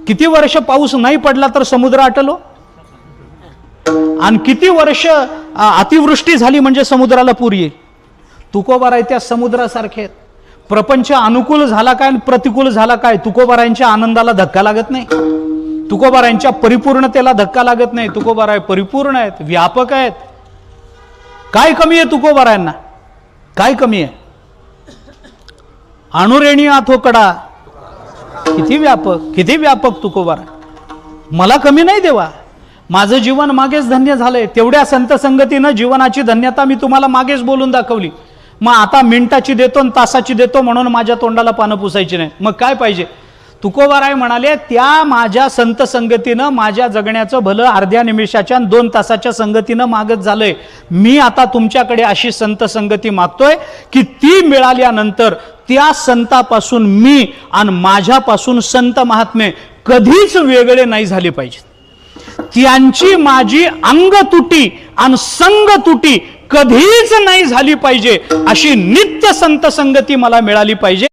किती वर्ष पाऊस नाही पडला तर समुद्र आटलो, आणि किती वर्ष अतिवृष्टी झाली म्हणजे समुद्राला पूर येईल. तुकोबाराय त्या समुद्रासारखे आहेत. प्रपंच अनुकूल झाला काय आणि प्रतिकूल झाला काय, तुकोबारायांच्या आनंदाला धक्का लागत नाही, तुकोबारायांच्या परिपूर्णतेला धक्का लागत नाही. तुकोबाराय परिपूर्ण आहेत, व्यापक आहेत. काय कमी आहे तुकोबारायांना, काय कमी आहे. अणुरेणी आथोकडा, किती व्यापक तुकोबाराय. मला कमी नाही देवा, माझं जीवन मागेच धन्य झालंय. तेवढ्या संत संगतीनं जीवनाची धन्यता मी तुम्हाला मागेच बोलून दाखवली. मग आता मिनिटाची देतो आणि तासाची देतो म्हणून माझ्या तोंडाला पानं पुसायची नाही. मग काय पाहिजे. तुकोबाराय म्हणाले, त्या माझ्या संत संगतीनं माझ्या जगण्याचं भलं अर्ध्या निमिषाच्या आणि 2 तासाच्या संगतीनं मागत झालंय. मी आता तुमच्याकडे अशी संत संगती मागतोय की ती मिळाल्यानंतर त्या संतापासून मी आणि माझ्यापासून संत महात्मे कधीच वेगळे नाही झाले पाहिजे. त्यांची माझी अंग तुटी आणि संग तुटी कधीच नाही झाली पाहिजे. अशी नित्य संत संगती मला मिळाली पाहिजे.